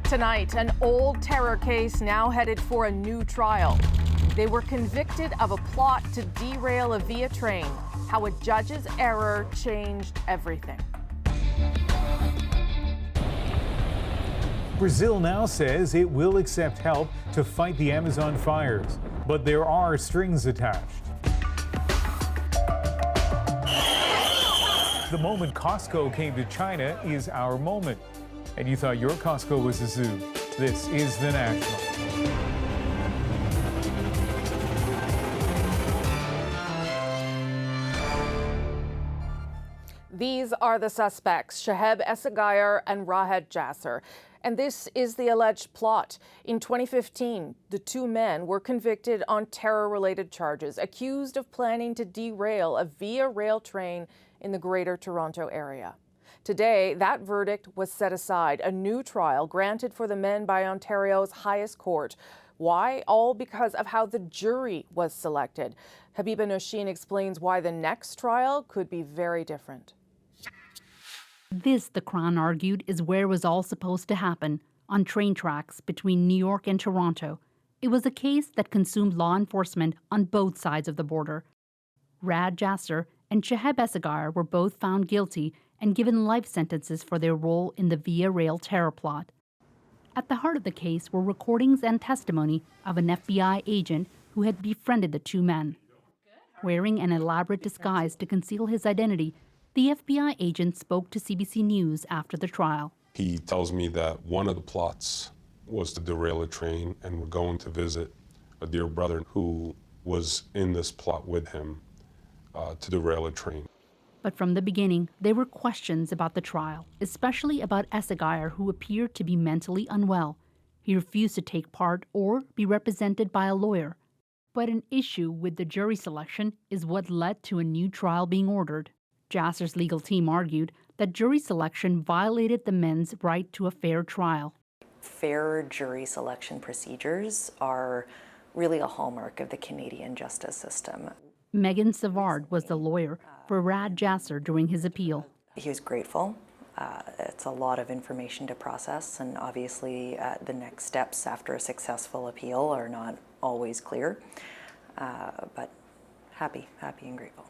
Tonight, an old terror case now headed for a new trial. They were convicted of a plot to derail a Via train. How a judge's error changed everything. Brazil now says it will accept help to fight the Amazon fires, but there are strings attached. The moment Costco came to China is our moment. And you thought your Costco was a zoo. This is The National. These are the suspects, Shaheb Esseghir and Rahed Jasser. And this is the alleged plot. In 2015, the two men were convicted on terror-related charges, accused of planning to derail a Via Rail train in the Greater Toronto area. Today, that verdict was set aside, a new trial granted for the men by Ontario's highest court. Why? All because of how the jury was selected. Habiba Noshin explains why the next trial could be very different. This, the Crown argued, is where it was all supposed to happen, on train tracks between New York and Toronto. It was a case that consumed law enforcement on both sides of the border. Rahed Jasser and Shaheb Esseghir were both found guilty and given life sentences for their role in the Via Rail terror plot. At the heart of the case were recordings and testimony of an FBI agent who had befriended the two men. Wearing an elaborate disguise to conceal his identity, the FBI agent spoke to CBC News after the trial. He tells me that one of the plots was to derail a train, and we're going to visit a dear brother who was in this plot with him to derail a train. But from the beginning, there were questions about the trial, especially about Esseghir, who appeared to be mentally unwell. He refused to take part or be represented by a lawyer. But an issue with the jury selection is what led to a new trial being ordered. Jasser's legal team argued that jury selection violated the men's right to a fair trial. Fair jury selection procedures are really a hallmark of the Canadian justice system. Megan Savard was the lawyer for Rahed Jasser during his appeal. He was grateful. It's a lot of information to process, and obviously the next steps after a successful appeal are not always clear, but happy and grateful.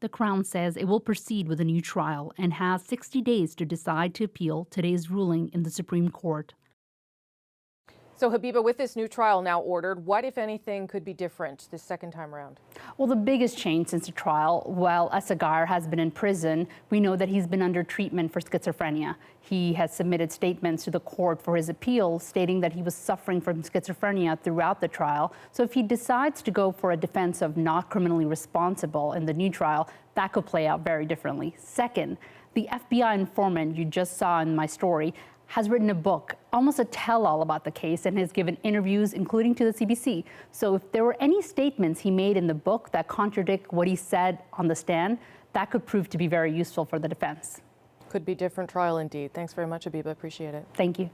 The Crown says it will proceed with a new trial and has 60 days to decide to appeal today's ruling in the Supreme Court. So Habiba, with this new trial now ordered, what, if anything, could be different this second time around? Well, the biggest change since the trial, while Esseghir has been in prison, we know that he's been under treatment for schizophrenia. He has submitted statements to the court for his appeal, stating that he was suffering from schizophrenia throughout the trial. So if he decides to go for a defense of not criminally responsible in the new trial, that could play out very differently. Second, the FBI informant you just saw in my story has written a book, almost a tell-all about the case, and has given interviews, including to the CBC. So if there were any statements he made in the book that contradict what he said on the stand, that could prove to be very useful for the defense. Could be different trial indeed. Thanks very much, Habiba. Appreciate it. Thank you.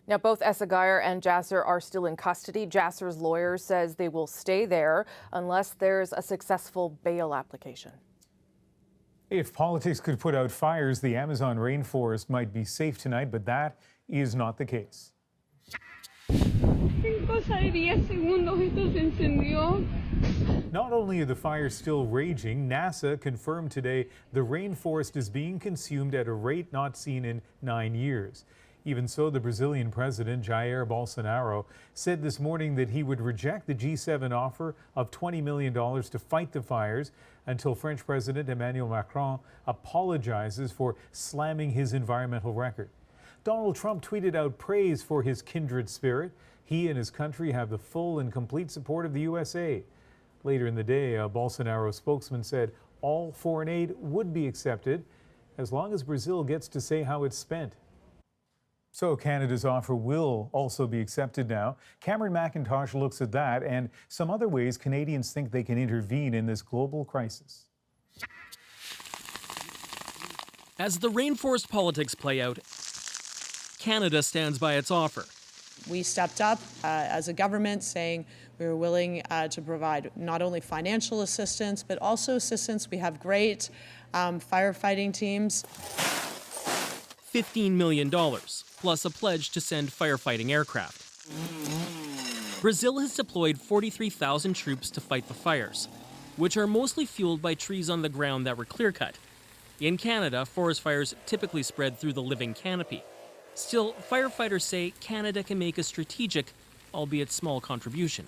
Now, both Esseghir and Jasser are still in custody. Jasser's lawyer says they will stay there unless there's a successful bail application. If politics could put out fires, the Amazon rainforest might be safe tonight, but that is not the case. Not only are the fires still raging, NASA confirmed today the rainforest is being consumed at a rate not seen in 9 years. Even so, the Brazilian president, Jair Bolsonaro, said this morning that he would reject the G7 offer of $20 million to fight the fires until French President Emmanuel Macron apologizes for slamming his environmental record. Donald Trump tweeted out praise for his kindred spirit. He and his country have the full and complete support of the USA. Later in the day, a Bolsonaro spokesman said all foreign aid would be accepted as long as Brazil gets to say how it's spent. So Canada's offer will also be accepted now. Cameron McIntosh looks at that and some other ways Canadians think they can intervene in this global crisis. As the rainforest politics play out, Canada stands by its offer. We stepped up as a government, saying we were willing to provide not only financial assistance, but also assistance. We have great firefighting teams. $15 million. plus a pledge to send firefighting aircraft. Brazil has deployed 43,000 troops to fight the fires, which are mostly fueled by trees on the ground that were clear-cut. In Canada, forest fires typically spread through the living canopy. Still, firefighters say Canada can make a strategic, albeit small, contribution.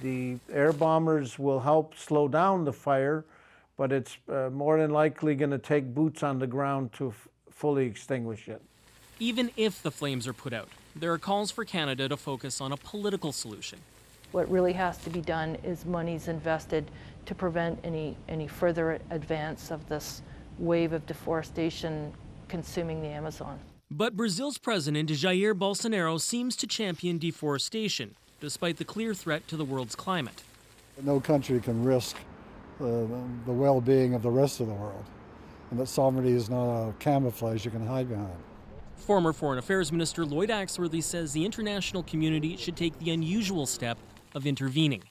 The air bombers will help slow down the fire, but it's more than likely going to take boots on the ground to fully extinguish it. Even if the flames are put out, there are calls for Canada to focus on a political solution. What really has to be done is monies invested to prevent any further advance of this wave of deforestation consuming the Amazon. But Brazil's president, Jair Bolsonaro, seems to champion deforestation, despite the clear threat to the world's climate. No country can risk the well-being of the rest of the world, and that sovereignty is not a camouflage you can hide behind. Former Foreign Affairs Minister Lloyd Axworthy says the international community should take the unusual step of intervening,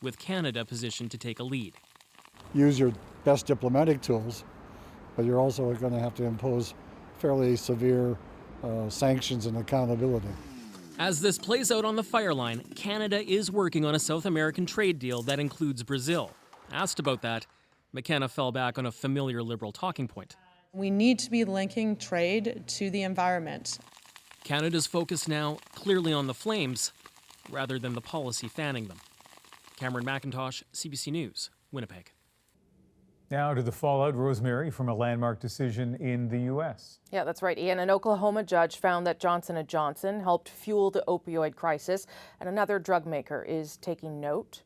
with Canada positioned to take a lead. Use your best diplomatic tools, but you're also going to have to impose fairly severe sanctions and accountability. As this plays out on the fire line, Canada is working on a South American trade deal that includes Brazil. Asked about that, McKenna fell back on a familiar Liberal talking point. We need to be linking trade to the environment. Canada's focus now clearly on the flames, rather than the policy fanning them. Cameron McIntosh, CBC News, Winnipeg. Now to the fallout, Rosemary, from a landmark decision in the U.S. Yeah, that's right, Ian. An Oklahoma judge found that Johnson & Johnson helped fuel the opioid crisis, and another drug maker is taking note.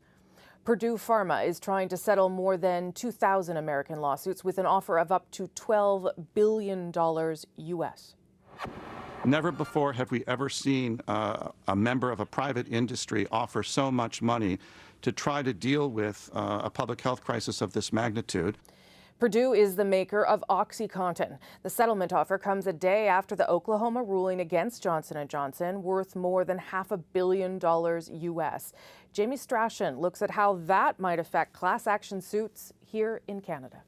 Purdue Pharma is trying to settle more than 2,000 American lawsuits with an offer of up to $12 billion U.S. Never before have we ever seen a member of a private industry offer so much money to try to deal with a public health crisis of this magnitude. Purdue is the maker of OxyContin. The settlement offer comes a day after the Oklahoma ruling against Johnson & Johnson, worth more than $500 million U.S. Jamie Strachan looks at how that might affect class action suits here in Canada.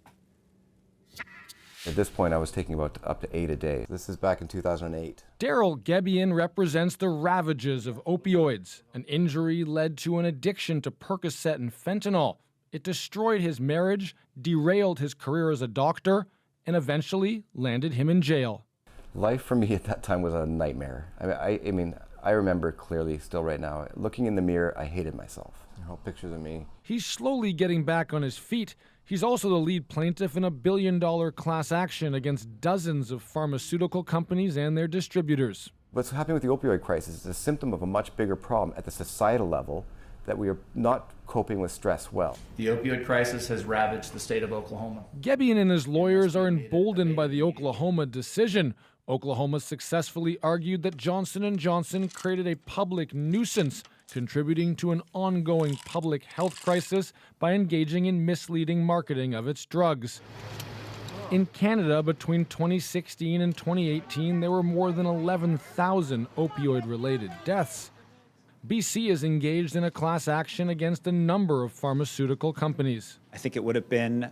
At this point, I was taking about up to 8 a day. This is back in 2008. Daryl Gebian represents the ravages of opioids. An injury led to an addiction to Percocet and fentanyl. It destroyed his marriage, derailed his career as a doctor, and eventually landed him in jail. Life for me at that time was a nightmare. I remember clearly still right now. Looking in the mirror, I hated myself. Pictures of me. He's slowly getting back on his feet. He's also the lead plaintiff in a $1 billion class action against dozens of pharmaceutical companies and their distributors. What's happening with the opioid crisis is a symptom of a much bigger problem at the societal level, that we are not coping with stress well. The opioid crisis has ravaged the state of Oklahoma. Gebian and his lawyers are emboldened by the Oklahoma decision. Oklahoma successfully argued that Johnson & Johnson created a public nuisance, contributing to an ongoing public health crisis by engaging in misleading marketing of its drugs. In Canada, between 2016 and 2018, there were more than 11,000 opioid-related deaths. BC is engaged in a class action against a number of pharmaceutical companies. I think it would have been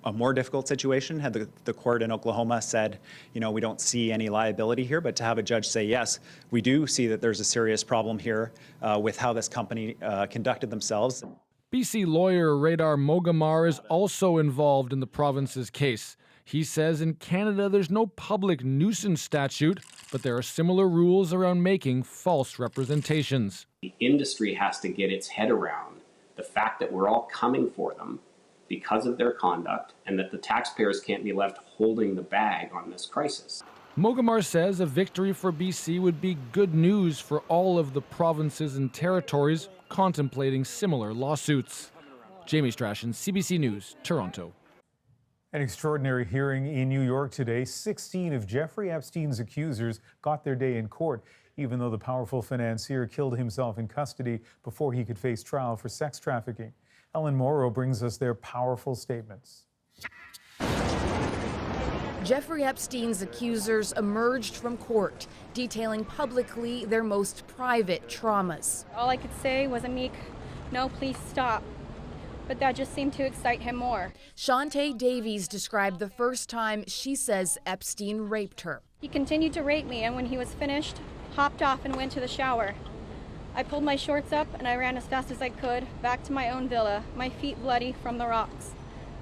a more difficult situation had the court in Oklahoma said, we don't see any liability here, but to have a judge say, yes, we do see that there's a serious problem here with how this company conducted themselves. BC lawyer Radar Mogamar is also involved in the province's case. He says in Canada there's no public nuisance statute, but there are similar rules around making false representations. The industry has to get its head around the fact that we're all coming for them because of their conduct, and that the taxpayers can't be left holding the bag on this crisis. Mogamar says a victory for BC would be good news for all of the provinces and territories contemplating similar lawsuits. Jamie Strachan, CBC News, Toronto. An extraordinary hearing in New York today. 16 of Jeffrey Epstein's accusers got their day in court, even though the powerful financier killed himself in custody before he could face trial for sex trafficking. Ellen Morrow brings us their powerful statements. Jeffrey Epstein's accusers emerged from court, detailing publicly their most private traumas. All I could say was a meek, no, please stop. But that just seemed to excite him more. Shantae Davies described the first time she says Epstein raped her. He continued to rape me, and when he was finished, hopped off and went to the shower. I pulled my shorts up and I ran as fast as I could back to my own villa, my feet bloody from the rocks.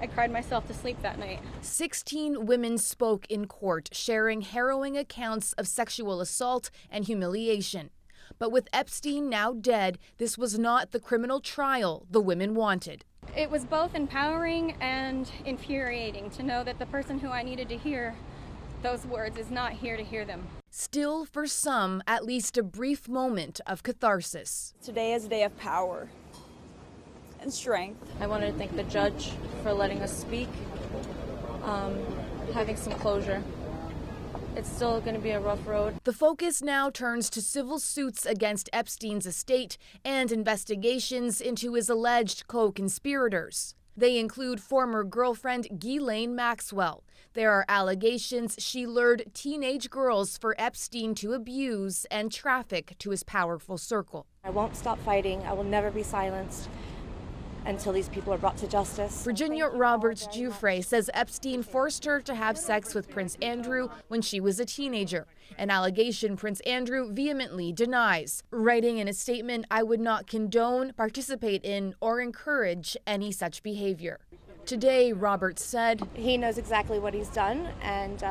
I cried myself to sleep that night. 16 women spoke in court, sharing harrowing accounts of sexual assault and humiliation. But with Epstein now dead, this was not the criminal trial the women wanted. It was both empowering and infuriating to know that the person who I needed to hear those words is not here to hear them. Still, for some, at least a brief moment of catharsis. Today is a day of power and strength. I wanted to thank the judge for letting us speak, having some closure. It's still going to be a rough road. The focus now turns to civil suits against Epstein's estate and investigations into his alleged co-conspirators. They include former girlfriend Ghislaine Maxwell. There are allegations she lured teenage girls for Epstein to abuse and traffic to his powerful circle. I won't stop fighting. I will never be silenced until these people are brought to justice. Virginia Roberts Giuffre says Epstein forced her to have sex with Prince Andrew when she was a teenager, an allegation Prince Andrew vehemently denies, writing in a statement, "I would not condone, participate in, or encourage any such behavior." Today, Roberts said, "He knows exactly what he's done, and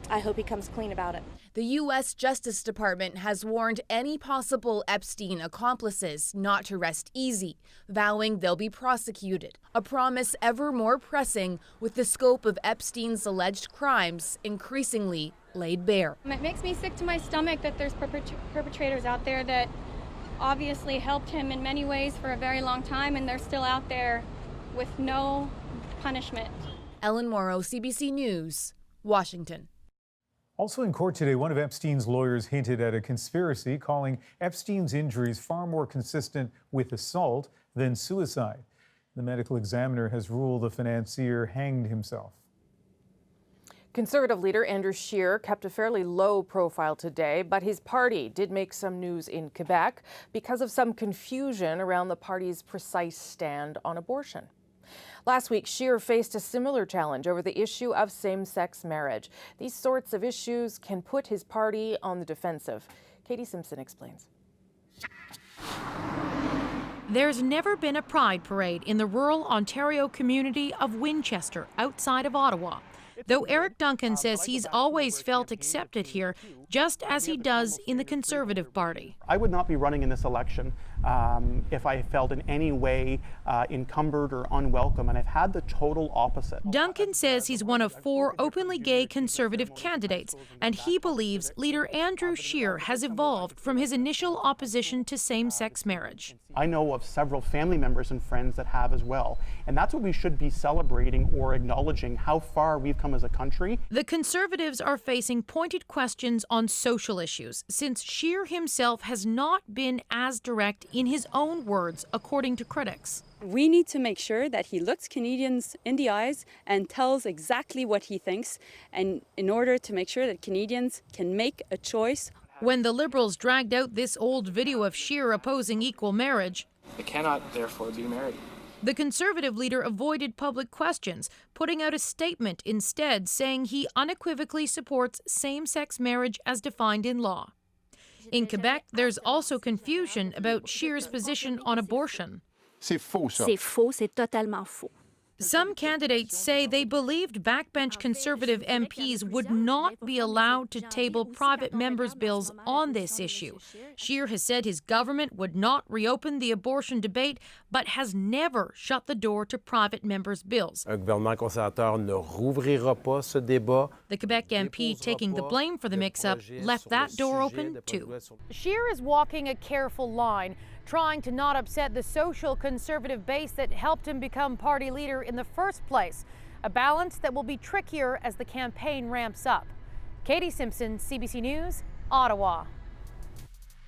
I hope he comes clean about it." The U.S. Justice Department has warned any possible Epstein accomplices not to rest easy, vowing they'll be prosecuted, a promise ever more pressing with the scope of Epstein's alleged crimes increasingly laid bare. It makes me sick to my stomach that there's perpetrators out there that obviously helped him in many ways for a very long time, and they're still out there with no punishment. Ellen Morrow, CBC News, Washington. Also in court today, one of Epstein's lawyers hinted at a conspiracy, calling Epstein's injuries far more consistent with assault than suicide. The medical examiner has ruled the financier hanged himself. Conservative leader Andrew Scheer kept a fairly low profile today, but his party did make some news in Quebec because of some confusion around the party's precise stand on abortion. Last week, Scheer faced a similar challenge over the issue of same-sex marriage. These sorts of issues can put his party on the defensive. Katie Simpson explains. There's never been a pride parade in the rural Ontario community of Winchester, outside of Ottawa. Though Eric Duncan says he's always felt accepted here, just as he does in the Conservative Party. I would not be running in this election if I felt in any way encumbered or unwelcome, and I've had the total opposite. Duncan says he's one of 4 openly gay Conservative candidates, and he believes leader Andrew Scheer has evolved from his initial opposition to same-sex marriage. I know of several family members and friends that have as well, and that's what we should be celebrating or acknowledging, how far we've come as a country. The Conservatives are facing pointed questions on social issues, since Scheer himself has not been as direct in his own words, according to critics. We need to make sure that he looks Canadians in the eyes and tells exactly what he thinks, and in order to make sure that Canadians can make a choice. When the Liberals dragged out this old video of Scheer opposing equal marriage, They cannot, therefore, be married. the Conservative leader avoided public questions, putting out a statement instead saying he unequivocally supports same-sex marriage as defined in law. In Quebec, there's also confusion about Scheer's position on abortion. C'est faux, ça. C'est faux, c'est totalement faux. Some candidates say they believed backbench Conservative MPs would not be allowed to table private members' bills on this issue. Scheer has said his government would not reopen the abortion debate, but has never shut the door to private members' bills. Un gouvernement conservateur ne rouvrira pas ce débat. The Quebec MP taking the blame for the mix-up left that door open too. Scheer is walking a careful line, trying to not upset the social conservative base that helped him become party leader in the first place, a balance that will be trickier as the campaign ramps up. Katie Simpson, CBC News, Ottawa.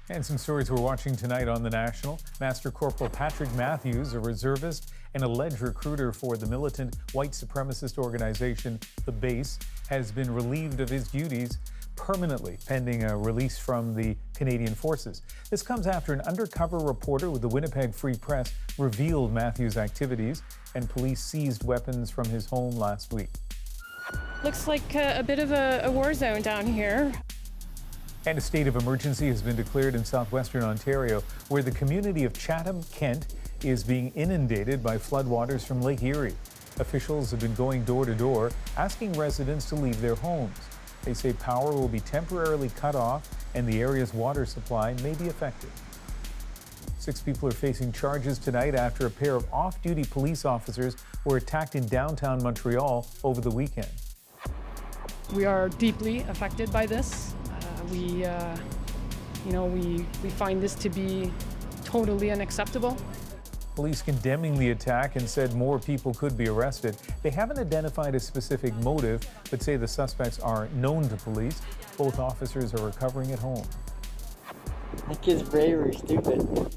And some stories we're watching tonight on The National. Master Corporal Patrick Matthews, a reservist and alleged recruiter for the militant white supremacist organization, The Base, has been relieved of his duties permanently, pending a release from the Canadian Forces. This comes after an undercover reporter with the Winnipeg Free Press revealed Matthews' activities, and police seized weapons from his home last week. Looks like a bit of a war zone down here. And a state of emergency has been declared in southwestern Ontario, where the community of Chatham, Kent, is being inundated by floodwaters from Lake Erie. Officials have been going door to door, asking residents to leave their homes. They say power will be temporarily cut off and the area's water supply may be affected. 6 people are facing charges tonight after a pair of off-duty police officers were attacked in downtown Montreal over the weekend. We are deeply affected by this. We find this to be totally unacceptable. Police condemning the attack and said more people could be arrested. They haven't identified a specific motive, but say the suspects are known to police. Both officers are recovering at home. That kid's very stupid.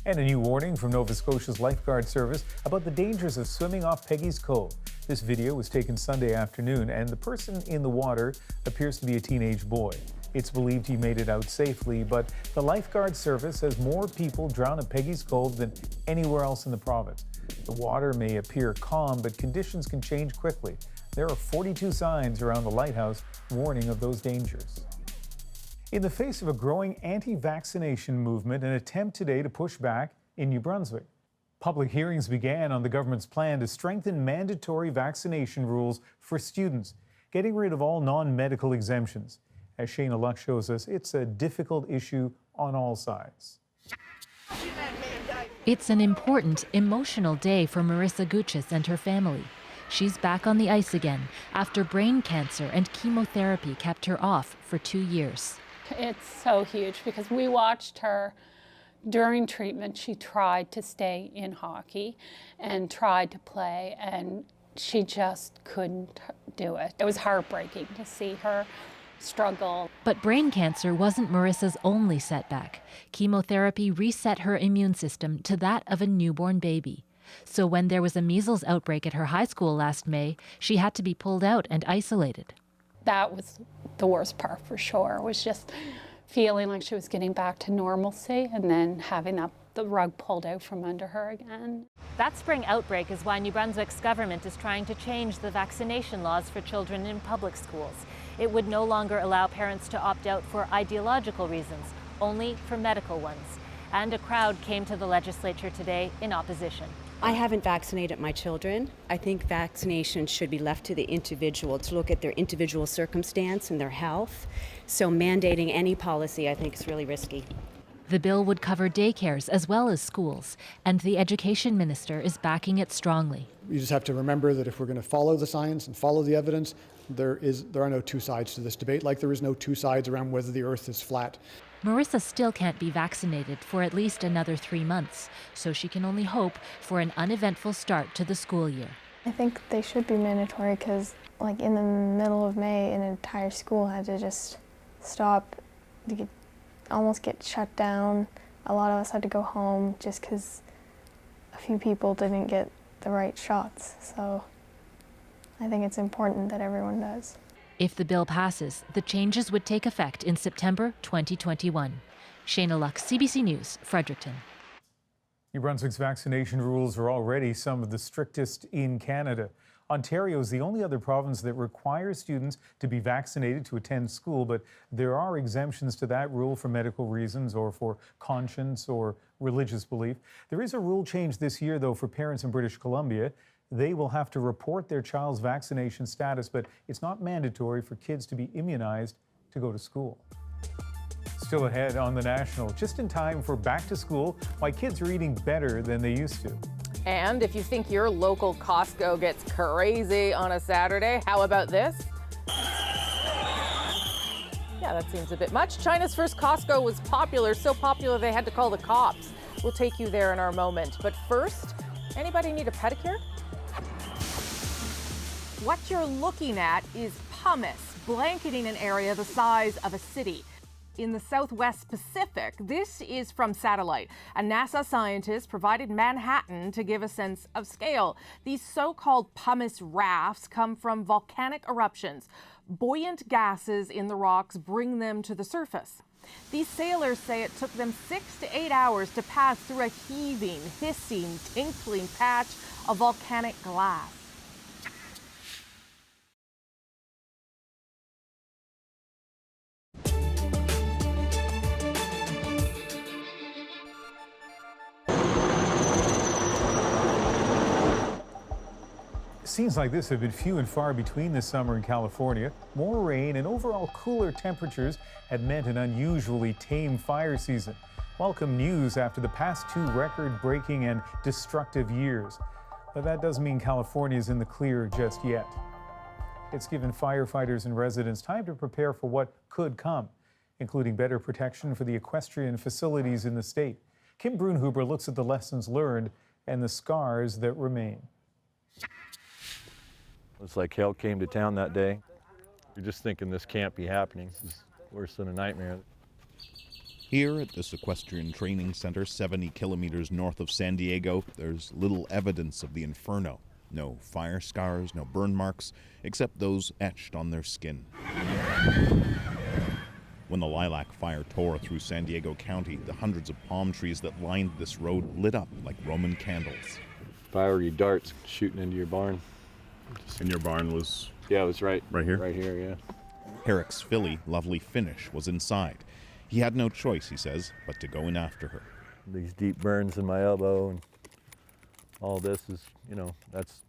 And a new warning from Nova Scotia's lifeguard service about the dangers of swimming off Peggy's Cove. This video was taken Sunday afternoon, and the person in the water appears to be a teenage boy. It's believed he made it out safely, but the lifeguard service says more people drown at Peggy's Cove than anywhere else in the province. The water may appear calm, but conditions can change quickly. There are 42 signs around the lighthouse warning of those dangers. In the face of a growing anti-vaccination movement, an attempt today to push back in New Brunswick. Public hearings began on the government's plan to strengthen mandatory vaccination rules for students, getting rid of all non-medical exemptions. As Shayna Luck shows us, it's a difficult issue on all sides. It's an important, emotional day for Marissa Guchis and her family. She's back on the ice again after brain cancer and chemotherapy kept her off for 2 years. It's so huge because we watched her during treatment. She tried to stay in hockey and tried to play, and she just couldn't do it. It was heartbreaking to see her struggle. But brain cancer wasn't Marissa's only setback. Chemotherapy reset her immune system to that of a newborn baby. So when there was a measles outbreak at her high school last May, she had to be pulled out and isolated. That was the worst part for sure, was just feeling like she was getting back to normalcy and then having the rug pulled out from under her again. That spring outbreak is why New Brunswick's government is trying to change the vaccination laws for children in public schools. It would no longer allow parents to opt out for ideological reasons, only for medical ones. And a crowd came to the legislature today in opposition. I haven't vaccinated my children. I think vaccination should be left to the individual to look at their individual circumstance and their health. So mandating any policy, I think, is really risky. The bill would cover daycares as well as schools, and the education minister is backing it strongly. You just have to remember that if we're going to follow the science and follow the evidence, there are no two sides to this debate, like there is no two sides around whether the earth is flat. Marissa still can't be vaccinated for at least another 3 months, so she can only hope for an uneventful start to the school year. I think they should be mandatory because, like, in the middle of May, an entire school had to just stop, almost get shut down. A lot of us had to go home just because a few people didn't get the right shots. So I think it's important that everyone does. If the bill passes, the changes would take effect in September 2021. Shayna Luck, CBC News, Fredericton. New Brunswick's vaccination rules are already some of the strictest in Canada. Ontario is the only other province that requires students to be vaccinated to attend school, but there are exemptions to that rule for medical reasons or for conscience or religious belief. There is a rule change this year, though, for parents in British Columbia. They will have to report their child's vaccination status, but it's not mandatory for kids to be immunized to go to school. Still ahead on The National, just in time for back to school, why kids are eating better than they used to. And if you think your local Costco gets crazy on a Saturday, how about this? Yeah, that seems a bit much. China's first Costco was popular, so popular they had to call the cops. We'll take you there in our moment. But first, anybody need a pedicure? What you're looking at is pumice blanketing an area the size of a city. In the Southwest Pacific, this is from satellite. A NASA scientist provided Manhattan to give a sense of scale. These so-called pumice rafts come from volcanic eruptions. Buoyant gases in the rocks bring them to the surface. These sailors say it took them 6 to 8 hours to pass through a heaving, hissing, tinkling patch of volcanic glass. Scenes like this have been few and far between this summer in California. More rain and overall cooler temperatures had meant an unusually tame fire season. Welcome news after the past 2 record-breaking and destructive years. But that doesn't mean California is in the clear just yet. It's given firefighters and residents time to prepare for what could come, including better protection for the equestrian facilities in the state. Kim Brunhuber looks at the lessons learned and the scars that remain. It's like hell came to town that day. You're just thinking this can't be happening. This is worse than a nightmare. Here at this equestrian training center 70 kilometers north of San Diego, there's little evidence of the inferno. No fire scars, no burn marks, except those etched on their skin. When the Lilac Fire tore through San Diego County, the hundreds of palm trees that lined this road lit up like Roman candles. Fiery darts shooting into your barn. And your barn was? Yeah, it was right here? Right here, yeah. Herrick's filly, Lovely Finish, was inside. He had no choice, he says, but to go in after her. These deep burns in my elbow and all this is, that's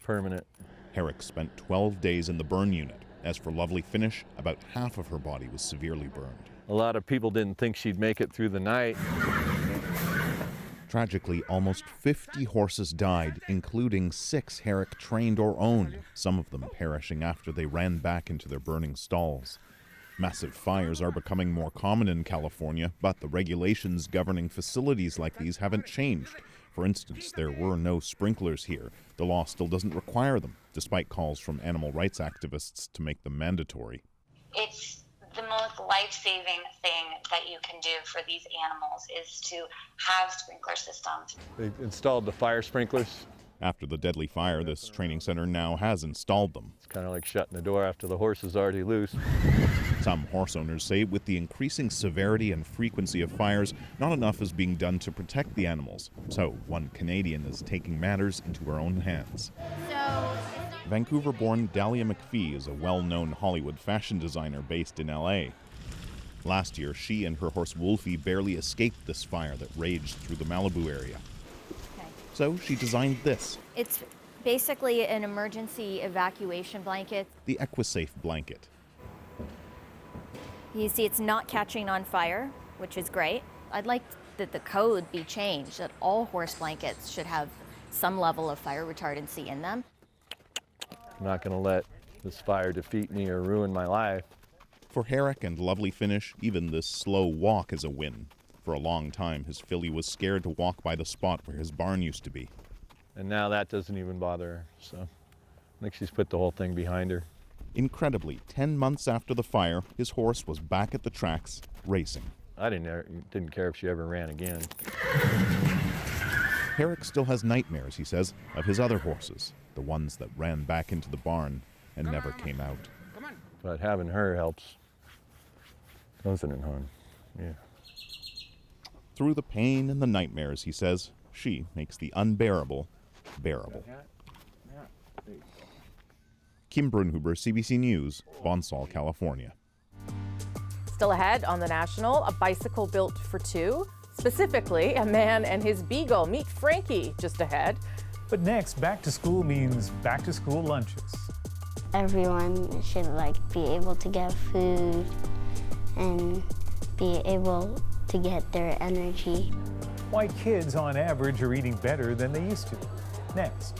permanent. Herrick spent 12 days in the burn unit. As for Lovely Finish, about half of her body was severely burned. A lot of people didn't think she'd make it through the night. Tragically, almost 50 horses died, including 6 Herrick trained or owned, some of them perishing after they ran back into their burning stalls. Massive fires are becoming more common in California, but the regulations governing facilities like these haven't changed. For instance, there were no sprinklers here. The law still doesn't require them, despite calls from animal rights activists to make them mandatory. It's the most life-saving thing that you can do for these animals is to have sprinkler systems. They installed the fire sprinklers. After the deadly fire, this training center now has installed them. It's kind of like shutting the door after the horse is already loose. Some horse owners say with the increasing severity and frequency of fires, not enough is being done to protect the animals. So one Canadian is taking matters into her own hands. Vancouver-born Dahlia McPhee is a well-known Hollywood fashion designer based in LA. Last year, she and her horse Wolfie barely escaped this fire that raged through the Malibu area. So she designed this. It's basically an emergency evacuation blanket. The EquiSafe blanket. You see it's not catching on fire, which is great. I'd like that the code be changed, that all horse blankets should have some level of fire retardancy in them. I'm not going to let this fire defeat me or ruin my life. For Herrick and Lovely Finish, even this slow walk is a win. For a long time, his filly was scared to walk by the spot where his barn used to be. And now that doesn't even bother her, so I think she's put the whole thing behind her. Incredibly, 10 months after the fire, his horse was back at the tracks, racing. I didn't care if she ever ran again. Herrick still has nightmares, he says, of his other horses, the ones that ran back into the barn and never came out. But having her helps, doesn't it, hon? Yeah. Through the pain and the nightmares, he says, she makes the unbearable bearable. Kim Brunhuber, CBC News, Bonsall, California. Still ahead on The National, a bicycle built for two. Specifically, a man and his beagle. Meet Frankie just ahead. But next, back to school means back to school lunches. Everyone should be able to get food and be able to get their energy. Why kids on average are eating better than they used to. Next.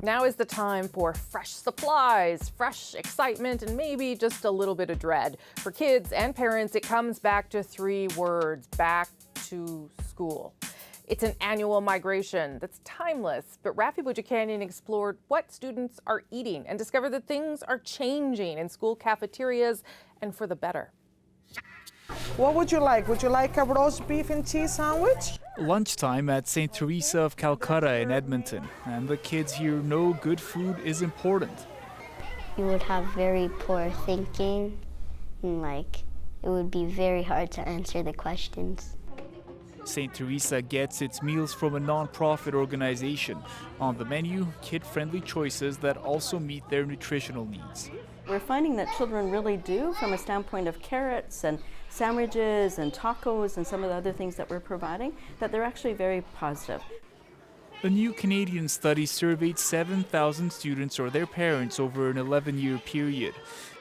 Now is the time for fresh supplies, fresh excitement, and maybe just a little bit of dread. For kids and parents, it comes back to 3 words: back to school. It's an annual migration that's timeless, but Rafi Boudjikanian explored what students are eating and discovered that things are changing in school cafeterias and for the better. What would you like? Would you like a roast beef and cheese sandwich? Lunchtime at St. Teresa of Calcutta in Edmonton, and the kids here know good food is important. You would have very poor thinking, and it would be very hard to answer the questions. St. Teresa gets its meals from a non-profit organization. On the menu, kid-friendly choices that also meet their nutritional needs. We're finding that children really do, from a standpoint of carrots and sandwiches and tacos and some of the other things that we're providing, that they're actually very positive. A new Canadian study surveyed 7,000 students or their parents over an 11-year period.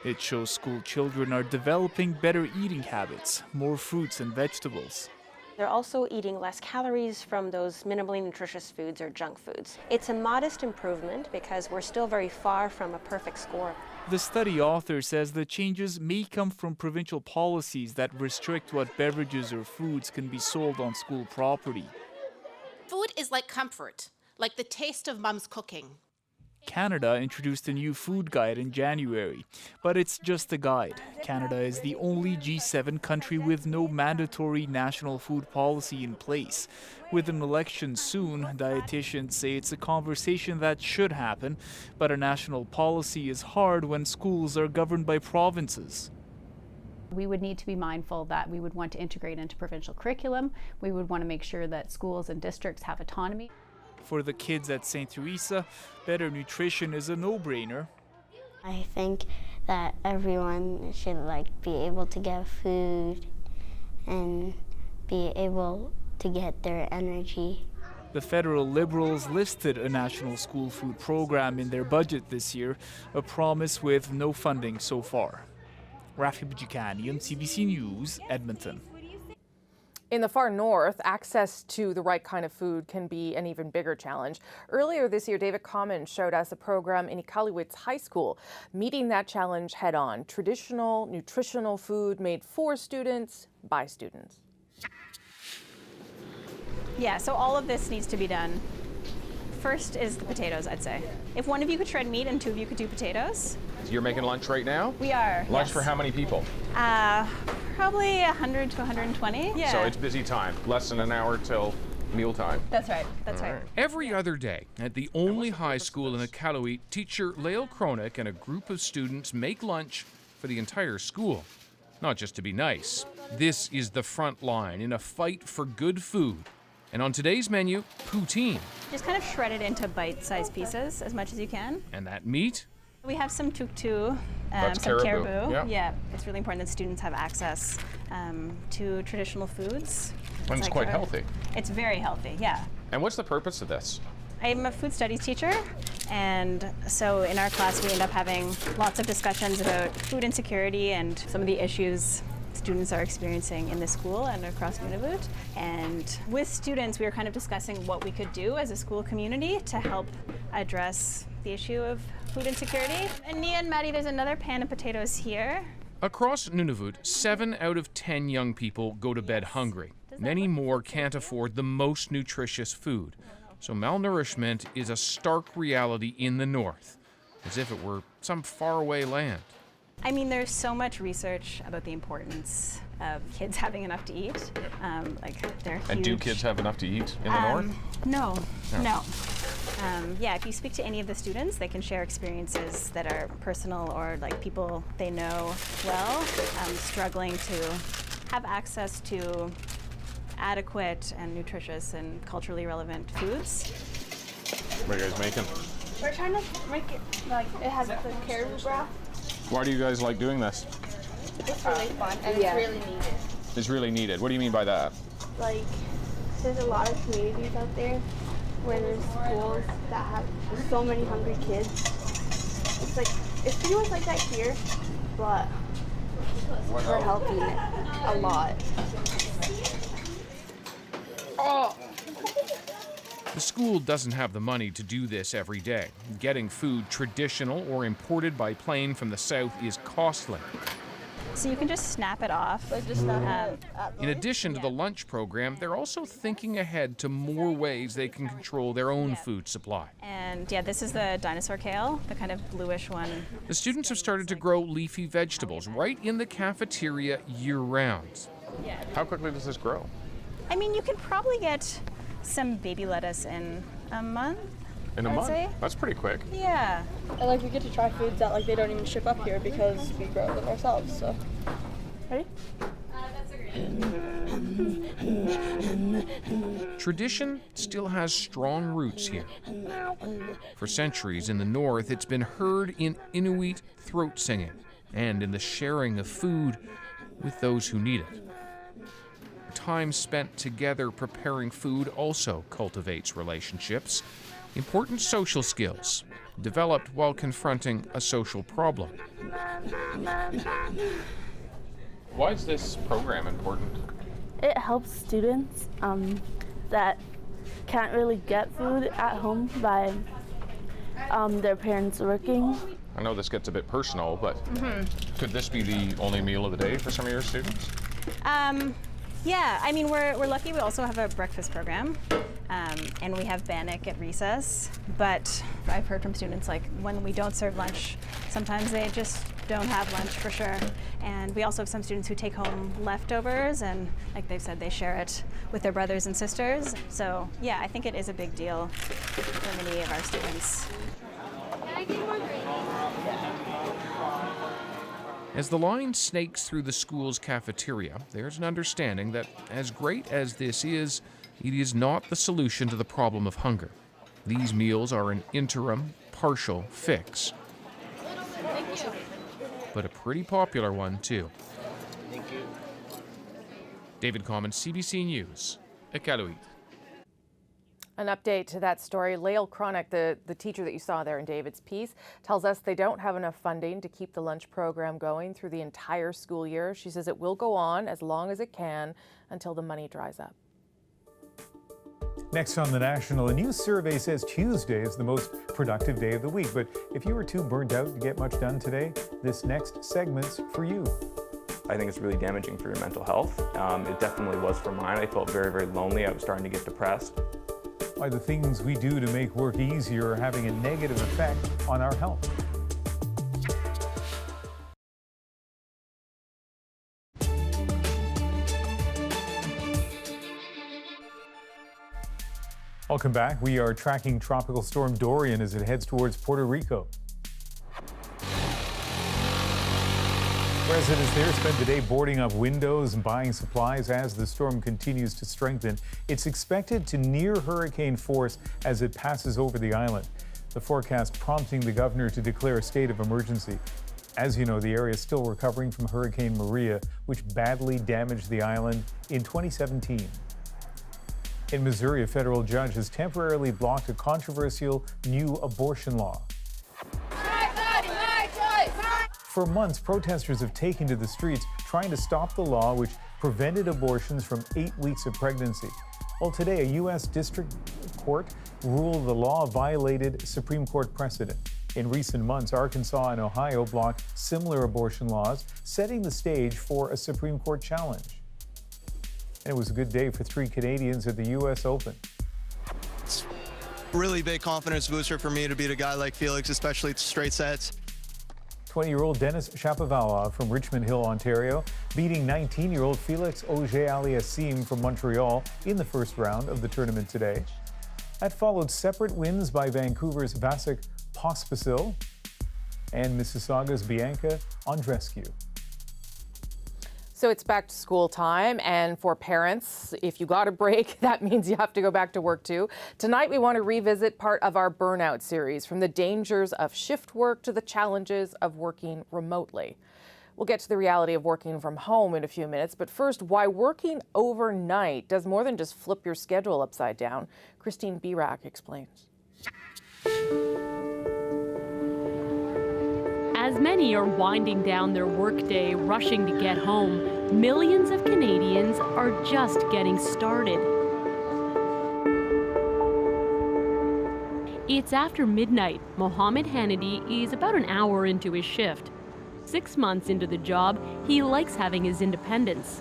It shows school children are developing better eating habits, more fruits and vegetables. They're also eating less calories from those minimally nutritious foods or junk foods. It's a modest improvement because we're still very far from a perfect score. The study author says the changes may come from provincial policies that restrict what beverages or foods can be sold on school property. Food is like comfort, like the taste of mom's cooking. Canada introduced a new food guide in January, but it's just a guide. Canada is the only G7 country with no mandatory national food policy in place. With an election soon, dietitians say it's a conversation that should happen, but a national policy is hard when schools are governed by provinces. We would need to be mindful that we would want to integrate into provincial curriculum. We would want to make sure that schools and districts have autonomy. For the kids at St. Teresa, better nutrition is a no-brainer. I think that everyone should be able to get food and be able to get their energy. The federal Liberals listed a national school food program in their budget this year, a promise with no funding so far. Rafi Bujikanian, CBC News, Edmonton. In the far north, access to the right kind of food can be an even bigger challenge. Earlier this year, David Common showed us a program in Iqaluit High School, meeting that challenge head on. Traditional, nutritional food made for students, by students. Yeah, so all of this needs to be done. First is the potatoes, I'd say. If one of you could shred meat and two of you could do potatoes. You're making lunch right now? We are. Lunch yes. for how many people? Probably 100 to 120. Yeah. So it's busy time. Less than an hour till mealtime. That's right. That's right. Every other day at the only high school in Iqaluit, teacher Lael Kronik and a group of students make lunch for the entire school. Not just to be nice. This is the front line in a fight for good food. And on today's menu, poutine. Just kind of shred it into bite-sized pieces as much as you can. And that meat? We have some tuktu, some caribou. Yeah, it's really important that students have access to traditional foods. And it's quite healthy. It's very healthy, yeah. And what's the purpose of this? I'm a food studies teacher, and so in our class we end up having lots of discussions about food insecurity and some of the issues students are experiencing in the school and across Nunavut. And with students, we were kind of discussing what we could do as a school community to help address the issue of food insecurity. And Nia and Maddie, there's another pan of potatoes here. Across Nunavut, 7 out of 10 young people go to bed hungry. Many more can't afford the most nutritious food. So malnourishment is a stark reality in the north, as if it were some faraway land. I mean, there's so much research about the importance of kids having enough to eat. They're huge. And do kids have enough to eat in the north? No. Yeah, if you speak to any of the students, they can share experiences that are personal or people they know well, struggling to have access to adequate and nutritious and culturally relevant foods. What are you guys making? We're trying to make it it has the caribou broth. Why do you guys like doing this? It's really fun and it's really needed. It's really needed. What do you mean by that? There's a lot of communities out there where there's schools that have so many hungry kids. It's pretty much like that here, but we're helping it a lot. Oh! The school doesn't have the money to do this every day. Getting food traditional or imported by plane from the south is costly. So you can just snap it off. In addition to the lunch program, they're also thinking ahead to more ways they can control their own food supply. And yeah, this is the Dinosaur Kale, the kind of bluish one. The students have started to grow leafy vegetables right in the cafeteria year-round. How quickly does this grow? I mean, you can probably get some baby lettuce in a month. In a I'd month? say. That's pretty quick. Yeah. And we get to try foods that they don't even ship up here because we grow them ourselves. So, ready? Tradition still has strong roots here. For centuries in the north, it's been heard in Inuit throat singing and in the sharing of food with those who need it. Time spent together preparing food also cultivates relationships, important social skills, developed while confronting a social problem. Why is this program important? It helps students that can't really get food at home by their parents working. I know this gets a bit personal, but could this be the only meal of the day for some of your students? Yeah, I mean, we're lucky we also have a breakfast program, and we have bannock at recess, but I've heard from students, like, when we don't serve lunch, sometimes they just don't have lunch for sure. And we also have some students who take home leftovers, and like they've said, they share it with their brothers and sisters. So yeah, I think it is a big deal for many of our students. As the line snakes through the school's cafeteria, there's an understanding that, as great as this is, it is not the solution to the problem of hunger. These meals are an interim, partial fix. But a pretty popular one, too. Thank you. David Common, CBC News, Iqaluit. An update to that story. Lael Cronick, the teacher that you saw there in David's piece, tells us they don't have enough funding to keep the lunch program going through the entire school year. She says it will go on as long as it can until the money dries up. Next on The National, a new survey says Tuesday is the most productive day of the week. But if you were too burnt out to get much done today, this next segment's for you. I think it's really damaging for your mental health. It definitely was for mine. I felt very, very lonely. I was starting to get depressed. Why the things we do to make work easier are having a negative effect on our health. Welcome back. We are tracking Tropical Storm Durian as it heads towards Puerto Rico. Residents there spent the day boarding up windows and buying supplies as the storm continues to strengthen. It's expected to near hurricane force as it passes over the island. The forecast prompting the governor to declare a state of emergency. As you know, the area is still recovering from Hurricane Maria, which badly damaged the island in 2017. In Missouri, a federal judge has temporarily blocked a controversial new abortion law. For months, protesters have taken to the streets trying to stop the law which prevented abortions from 8 weeks of pregnancy. Well, today, a U.S. District Court ruled the law violated Supreme Court precedent. In recent months, Arkansas and Ohio blocked similar abortion laws, setting the stage for a Supreme Court challenge. And it was a good day for 3 Canadians at the U.S. Open. It's a really big confidence booster for me to beat a guy like Felix, especially straight sets. 20-year-old Denis Shapovalov from Richmond Hill, Ontario, beating 19-year-old Felix Auger-Aliassime from Montreal in the first round of the tournament today. That followed separate wins by Vancouver's Vasek Pospisil and Mississauga's Bianca Andreescu. So it's back to school time, and for parents, if you got a break, that means you have to go back to work too. Tonight we want to revisit part of our burnout series, from the dangers of shift work to the challenges of working remotely. We'll get to the reality of working from home in a few minutes, but first, why working overnight does more than just flip your schedule upside down. Christine Birak explains. As many are winding down their workday, rushing to get home, millions of Canadians are just getting started. It's after midnight. Mohammed Hannity is about an hour into his shift. 6 months into the job, he likes having his independence.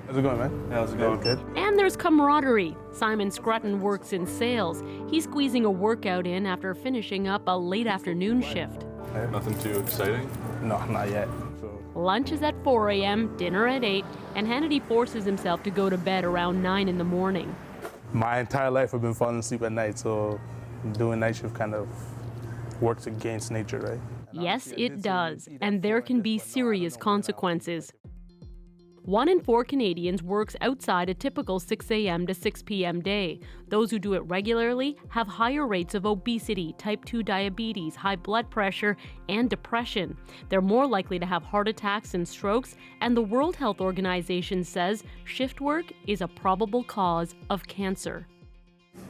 How's it going, man? How's it going? Good. And there's camaraderie. Simon Scrutton works in sales. He's squeezing a workout in after finishing up a late afternoon shift. Nothing too exciting? No, not yet. Lunch is at 4 a.m., dinner at 8, and Hannity forces himself to go to bed around 9 in the morning. My entire life I've been falling asleep at night, so doing night shift kind of works against nature, right? Yes, it does, and there can be serious consequences. 1 in 4 Canadians works outside a typical 6 a.m. to 6 p.m. day. Those who do it regularly have higher rates of obesity, type 2 diabetes, high blood pressure, and depression. They're more likely to have heart attacks and strokes, and the World Health Organization says shift work is a probable cause of cancer.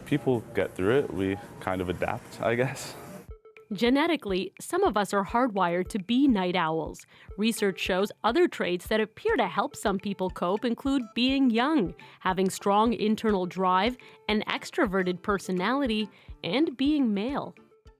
People get through it. We kind of adapt, I guess. Genetically, some of us are hardwired to be night owls. Research shows other traits that appear to help some people cope include being young, having strong internal drive, an extroverted personality, and being male.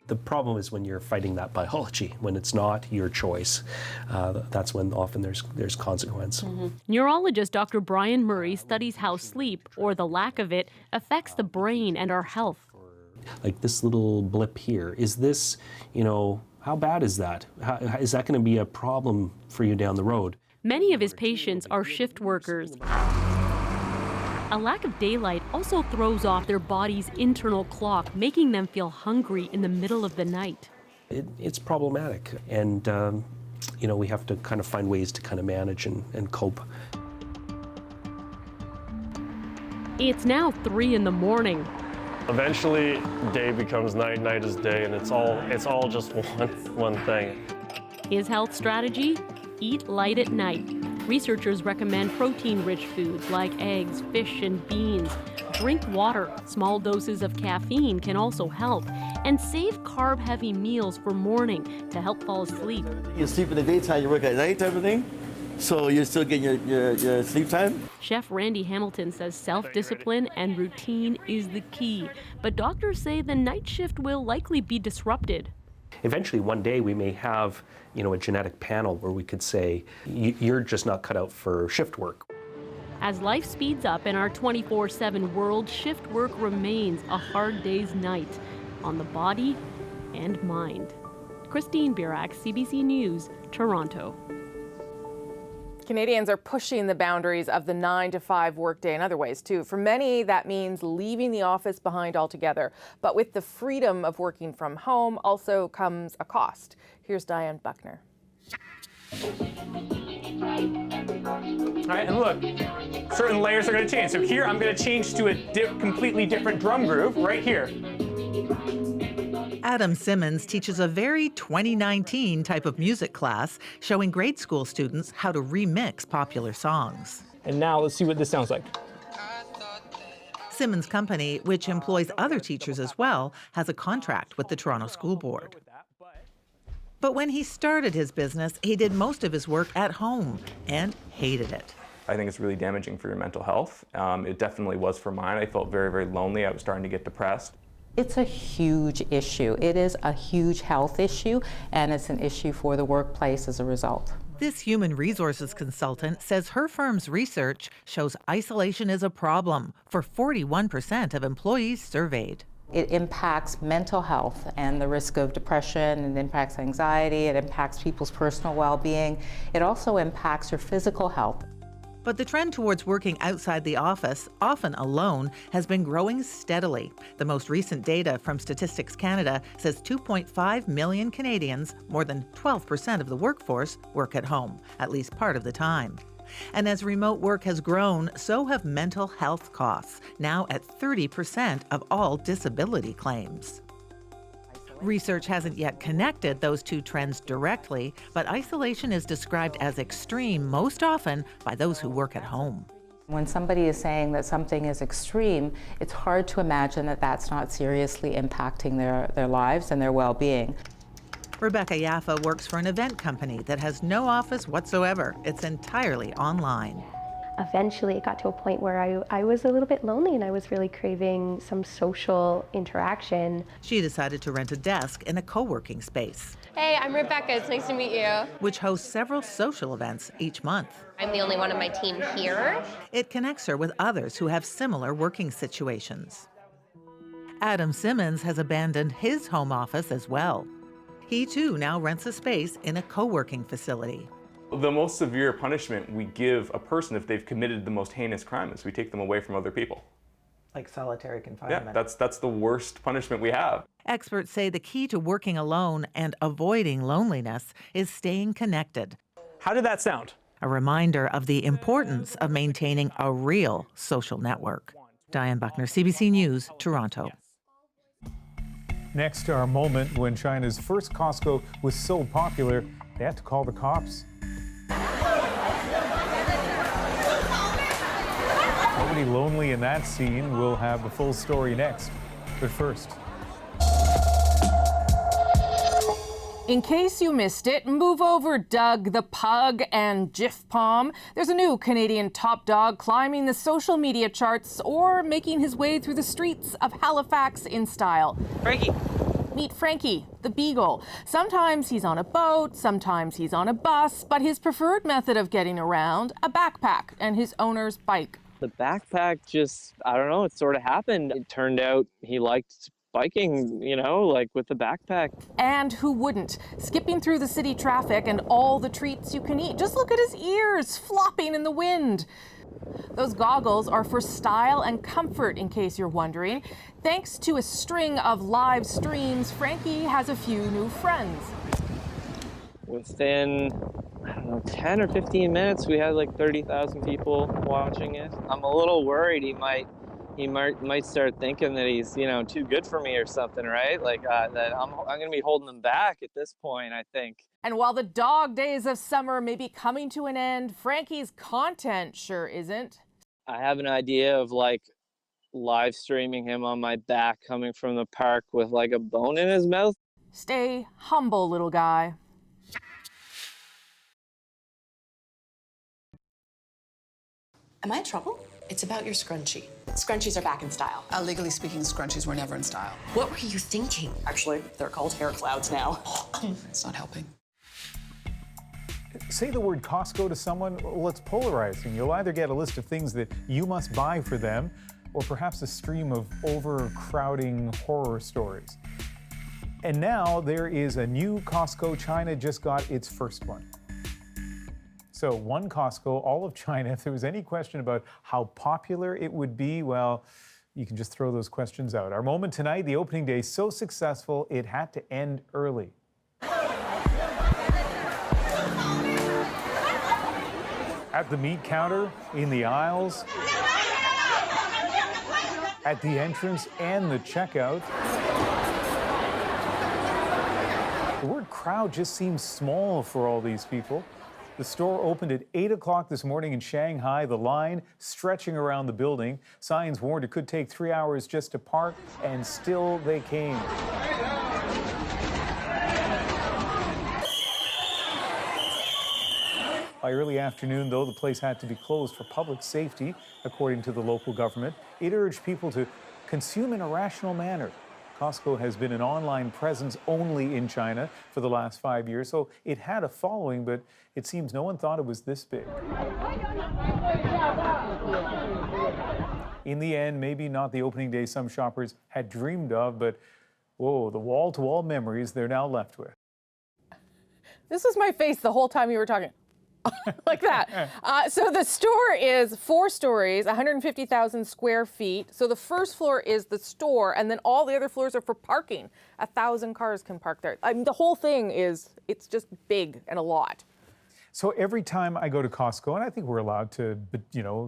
The problem is when you're fighting that biology, when it's not your choice. That's when often there's consequence. Neurologist Dr. Brian Murray studies how sleep, or the lack of it, affects the brain and our health. Like this little blip here, is this, how bad is that? Is that going to be a problem for you down the road? Many of his patients are shift workers. A lack of daylight also throws off their body's internal clock, making them feel hungry in the middle of the night. It's problematic, and we have to kind of find ways to kind of manage and cope. It's now 3 in the morning. Eventually, day becomes night, night is day, and it's all just one thing. His health strategy? Eat light at night. Researchers recommend protein-rich foods like eggs, fish, and beans. Drink water. Small doses of caffeine can also help. And save carb-heavy meals for morning to help fall asleep. You sleep in the daytime, you work at night type of thing? So you're still getting your sleep time? Chef Randy Hamilton says self-discipline and routine is the key. But doctors say the night shift will likely be disrupted. Eventually, one day, we may have, a genetic panel where we could say, you're just not cut out for shift work. As life speeds up in our 24/7 world, shift work remains a hard day's night on the body and mind. Christine Burak, CBC News, Toronto. Canadians are pushing the boundaries of the 9-to-5 workday in other ways, too. For many, that means leaving the office behind altogether. But with the freedom of working from home also comes a cost. Here's Diane Buckner. All right, and look, certain layers are going to change. So here, I'm going to change to a completely different drum groove right here. Adam Simmons teaches a very 2019 type of music class, showing grade school students how to remix popular songs. And now let's see what this sounds like. Simmons' company, which employs other teachers as well, has a contract with the Toronto School Board. But when he started his business, he did most of his work at home and hated it. I think it's really damaging for your mental health. It definitely was for mine. I felt very, very lonely. I was starting to get depressed. It's a huge issue. It is a huge health issue, and it's an issue for the workplace as a result. This human resources consultant says her firm's research shows isolation is a problem for 41% of employees surveyed. It impacts mental health and the risk of depression, it impacts anxiety, it impacts people's personal well-being. It also impacts your physical health. But the trend towards working outside the office, often alone, has been growing steadily. The most recent data from Statistics Canada says 2.5 million Canadians, more than 12% of the workforce, work at home, at least part of the time. And as remote work has grown, so have mental health costs, now at 30% of all disability claims. Research hasn't yet connected those two trends directly, but isolation is described as extreme most often by those who work at home. When somebody is saying that something is extreme, it's hard to imagine that that's not seriously impacting their lives and their well-being. Rebecca Yaffa works for an event company that has no office whatsoever. It's entirely online. Eventually, it got to a point where I was a little bit lonely and I was really craving some social interaction. She decided to rent a desk in a co-working space. Hey, I'm Rebecca. It's nice to meet you. Which hosts several social events each month. I'm the only one on my team here. It connects her with others who have similar working situations. Adam Simmons has abandoned his home office as well. He too now rents a space in a co-working facility. The most severe punishment we give a person if they've committed the most heinous crime is we take them away from other people. Like solitary confinement. Yeah, that's the worst punishment we have. Experts say the key to working alone and avoiding loneliness is staying connected. How did that sound? a reminder of the importance of maintaining a real social network. Diane Buckner, CBC News, Toronto. Next, our moment when China's first Costco was so popular, they had to call the cops. Nobody lonely in that scene. We'll have the full story next. But first, in case you missed it, move over Doug the Pug and Jif Palm. There's a new Canadian top dog climbing the social media charts or making his way through the streets of Halifax in style. Frankie. Meet Frankie the Beagle. Sometimes he's on a boat, sometimes he's on a bus, but his preferred method of getting around, a backpack and his owner's bike. The backpack just, I don't know, it sort of happened. It turned out he liked biking, you know, like with the backpack. And who wouldn't? Skipping through the city traffic and all the treats you can eat. Just look at his ears flopping in the wind. Those goggles are for style and comfort, in case you're wondering. Thanks to a string of live streams, Frankie has a few new friends. Within, I don't know, 10 or 15 minutes, we had like 30,000 people watching it. I'm a little worried he might start thinking that he's, you know, too good for me or something, right? Like that I'm going to be holding him back at this point, I think. And while the dog days of summer may be coming to an end, Frankie's content sure isn't. I have an idea of like live streaming him on my back coming from the park with like a bone in his mouth. Stay humble, little guy. Am I in trouble? It's about your scrunchie. Scrunchies are back in style. Legally speaking, scrunchies were never in style. What were you thinking? Actually, they're called hair clouds now. It's not helping. say the word Costco to someone, well, it's polarizing. You'll either get a list of things that you must buy for them, or perhaps a stream of overcrowding horror stories. And now there is a new Costco. China just got its first one. So one Costco, all of China. If there was any question about how popular it would be, well, you can just throw those questions out. Our moment tonight, the opening day so successful, it had to end early. At the meat counter, in the aisles, at the entrance and the checkout. The word crowd just seems small for all these people. The store opened at 8 o'clock this morning in Shanghai, the line stretching around the building. Signs warned it could take 3 hours just to park, and still they came. By early afternoon, though, the place had to be closed for public safety, according to the local government. It urged people to consume in a rational manner. Costco has been an online presence only in China for the last 5 years, so it had a following, but it seems no one thought it was this big. In the end, maybe not the opening day some shoppers had dreamed of, but whoa, the wall-to-wall memories they're now left with. This was my face the whole time you were talking. Like that. So the store is 4 stories, 150,000 square feet. So the first floor is the store, and then all the other floors are for parking. 1,000 cars can park there. I mean, the whole thing is, it's just big and a lot. So every time I go to Costco, and I think we're allowed to,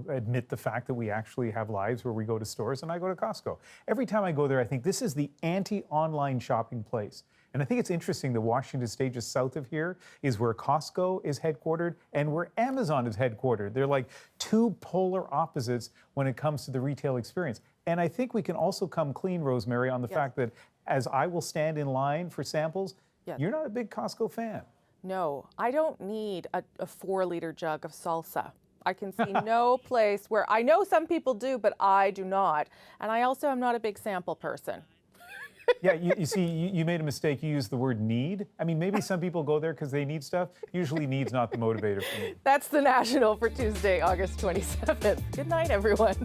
admit the fact that we actually have lives where we go to stores, and I go to Costco. Every time I go there, I think this is the anti-online shopping place. And I think it's interesting that Washington State, just south of here, is where Costco is headquartered and where Amazon is headquartered. They're like two polar opposites when it comes to the retail experience. And I think we can also come clean, Rosemary, on the fact that as I will stand in line for samples, you're not a big Costco fan. No, I don't need a 4-liter jug of salsa. I can see no place where, I know some people do, but I do not. And I also am not a big sample person. Yeah, you see, you made a mistake. You used the word need. I mean, maybe some people go there because they need stuff. Usually need's not the motivator for me. That's the National for Tuesday, August 27th. Good night, everyone.